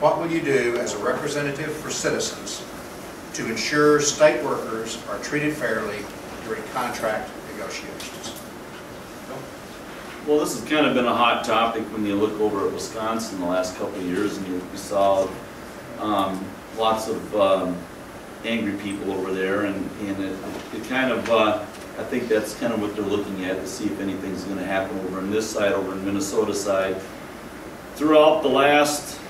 what will you do as a representative for citizens to ensure state workers are treated fairly during contract negotiations? Well, this has kind of been a hot topic when you look over at Wisconsin the last couple of years, and you saw lots of angry people over there, and it kind of, I think that's kind of what they're looking at to see if anything's going to happen over on this side, over in Minnesota side. Throughout the last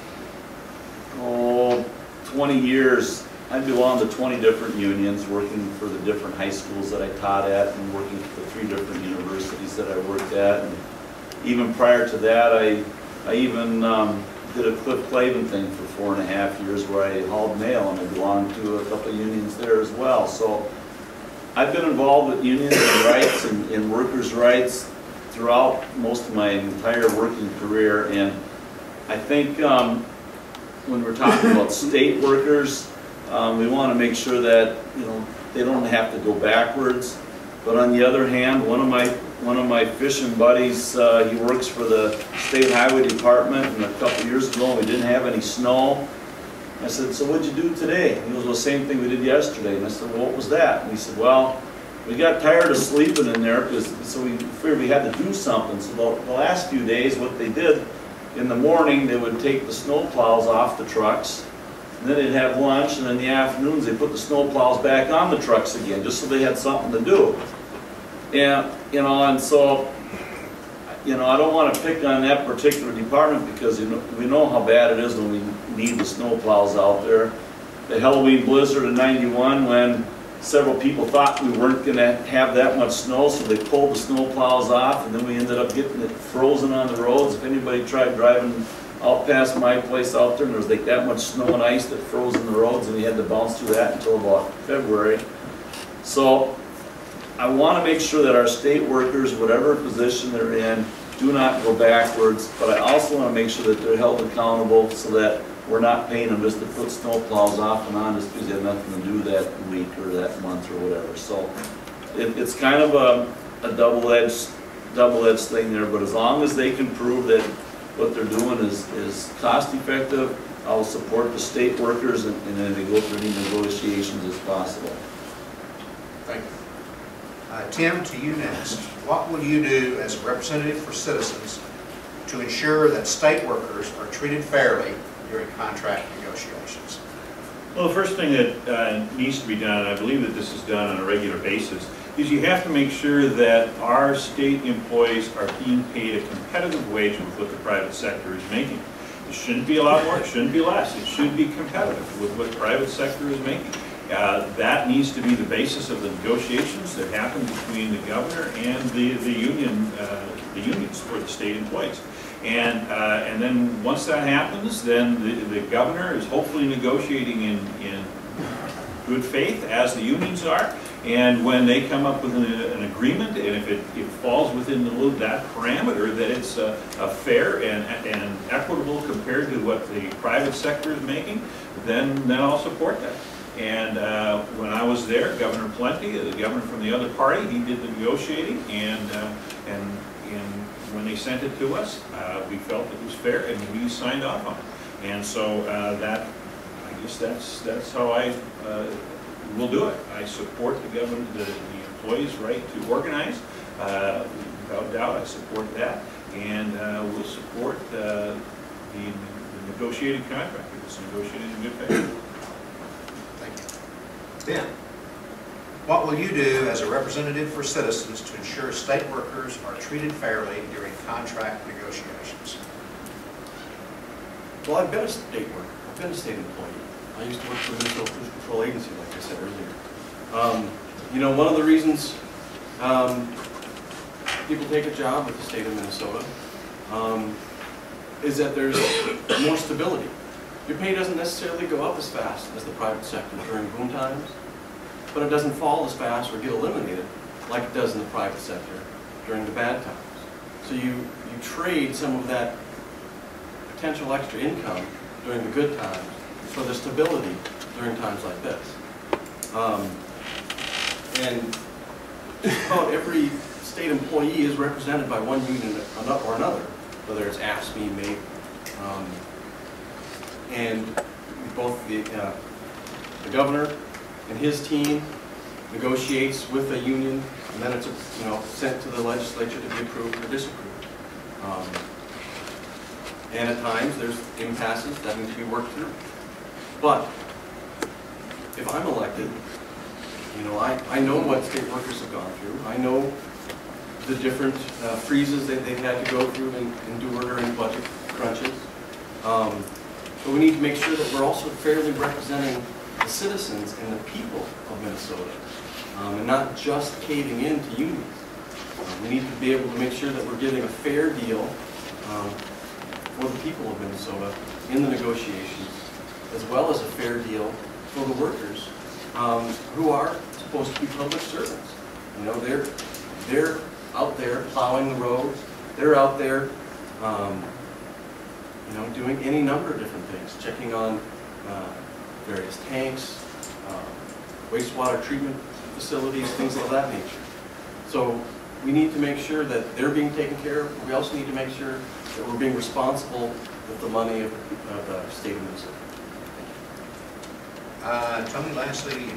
20 years, I belonged to 20 different unions, working for the different high schools that I taught at, and working for the 3 different universities that I worked at. And even prior to that, I even did a Cliff Clavin thing for 4.5 years, where I hauled mail, and I belonged to a couple of unions there as well. So I've been involved with unions and rights and workers' rights throughout most of my entire working career. And I think when we're talking about state workers, we want to make sure that, you know, they don't have to go backwards. But on the other hand, one of my fishing buddies, he works for the State Highway Department, and a couple of years ago we didn't have any snow. I said, "So what'd you do today?" He goes, "Well, the same thing we did yesterday." And I said, "Well, what was that?" And he said, "Well, we got tired of sleeping in there, so we figured we had to do something." So the last few days, what they did, in the morning they would take the snow plows off the trucks, and then they'd have lunch, and in the afternoons they put the snow plows back on the trucks again, just so they had something to do. And and so, I don't want to pick on that particular department, because we know how bad it is when we need the snow plows out there. The Halloween blizzard of '91, when several people thought we weren't going to have that much snow, so they pulled the snow plows off, and then we ended up getting it frozen on the roads. If anybody tried driving out past my place out there, and there was like that much snow and ice that froze in the roads, and we had to bounce through that until about February. So I want to make sure that our state workers, whatever position they're in, do not go backwards, but I also want to make sure that they're held accountable, so that we're not paying them just to put snow plows off and on just because they have nothing to do that week or that month or whatever. So it's kind of a double-edged thing there, but as long as they can prove that what they're doing is cost effective, I'll support the state workers, and then they go through any negotiations as possible. Thank you. Tim, to you next. What will you do as a representative for citizens to ensure that state workers are treated fairly during contract negotiations? Well, the first thing that needs to be done, and I believe that this is done on a regular basis, is you have to make sure that our state employees are being paid a competitive wage with what the private sector is making. It shouldn't be a lot more, it shouldn't be less. It should be competitive with what the private sector is making. That needs to be the basis of the negotiations that happen between the governor and the unions for the state employees. And then once that happens, then the governor is hopefully negotiating in good faith, as the unions are. And when they come up with an agreement, and if it falls within that parameter, that it's fair and equitable compared to what the private sector is making, then I'll support that. And when I was there, Governor Plenty, the governor from the other party, he did the negotiating, and when they sent it to us, we felt it was fair, and we signed off on it. And so I guess that's how I will do it. I support the employees' right to organize. Without doubt, I support that, and will support the negotiated contract if it's negotiated in good faith. Ben, what will you do as a representative for citizens to ensure state workers are treated fairly during contract negotiations? Well, I've been a state worker. I've been a state employee. I used to work for the Municipal Pollution Control Agency, like I said earlier. One of the reasons people take a job with the state of Minnesota is that there's more stability. Your pay doesn't necessarily go up as fast as the private sector during boom times, but it doesn't fall as fast or get eliminated like it does in the private sector during the bad times. So you trade some of that potential extra income during the good times for the stability during times like this. And about every state employee is represented by one union or another, whether it's AFSCME, MAPE, And both the governor and his team negotiates with the union, and then it's sent to the legislature to be approved or disapproved. And at times there's impasses that need to be worked through. But if I'm elected, I know what state workers have gone through. I know the different freezes that they've had to go through and endure during budget crunches. But we need to make sure that we're also fairly representing the citizens and the people of Minnesota, and not just caving in to unions. We need to be able to make sure that we're giving a fair deal for the people of Minnesota in the negotiations, as well as a fair deal for the workers who are supposed to be public servants. They're out there plowing the roads. They're out there, doing any number of different things, checking on various tanks, wastewater treatment facilities, things of that nature. So we need to make sure that they're being taken care of. We also need to make sure that we're being responsible with the money of the state of Minnesota. Tony, lastly,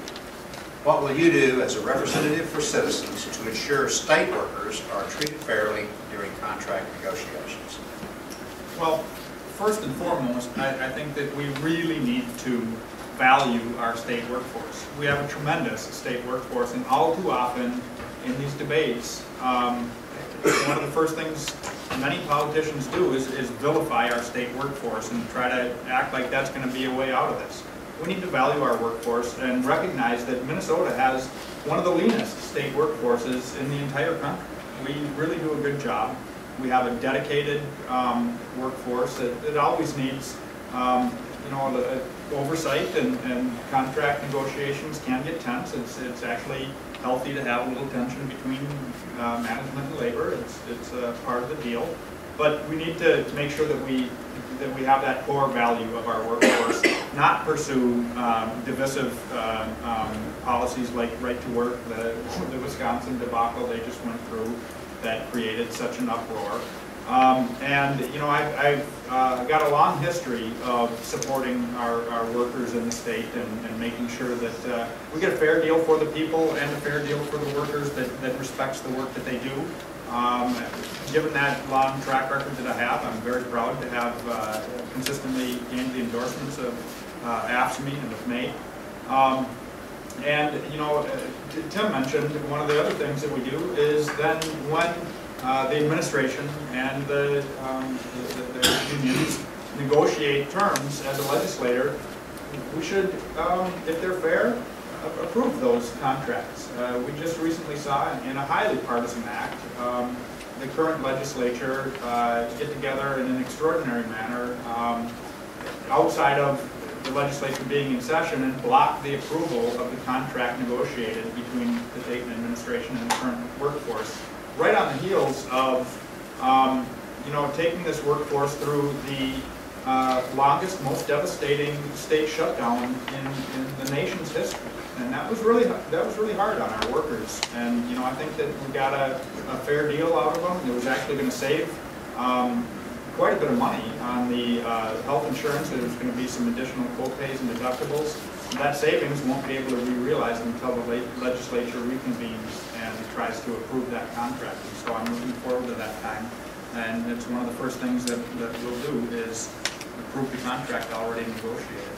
what will you do as a representative for citizens to ensure state workers are treated fairly during contract negotiations? Well, first and foremost, I think that we really need to value our state workforce. We have a tremendous state workforce, and all too often in these debates, one of the first things many politicians do is vilify our state workforce and try to act like that's going to be a way out of this. We need to value our workforce and recognize that Minnesota has one of the leanest state workforces in the entire country. We really do a good job. We have a dedicated workforce that always needs oversight, and contract negotiations can get tense. It's actually healthy to have a little tension between management and labor. It's part of the deal. But we need to make sure that we have that core value of our workforce, not pursue divisive policies like right to work, the Wisconsin debacle they just went through that created such an uproar. I've got a long history of supporting our workers in the state and making sure that we get a fair deal for the people and a fair deal for the workers that respects the work that they do. Given that long track record that I have, I'm very proud to have consistently gained the endorsements of AFSCME and of NATE. Tim mentioned one of the other things that we do is then when the administration and the unions negotiate terms as a legislator, we should, if they're fair, approve those contracts. We just recently saw in a highly partisan act the current legislature get together in an extraordinary manner outside of the legislature being in session and block the approval of the contract negotiated between the Dayton administration and the current workforce, right on the heels of taking this workforce through the longest, most devastating state shutdown in the nation's history. And that was really hard on our workers. And I think that we got a fair deal out of them. It was actually going to save quite a bit of money on the health insurance. There was going to be some additional co-pays and deductibles. That savings won't be able to be realized until the legislature reconvenes and tries to approve that contract. And so I'm looking forward to that time. And it's one of the first things that we'll do is approve the contract already negotiated.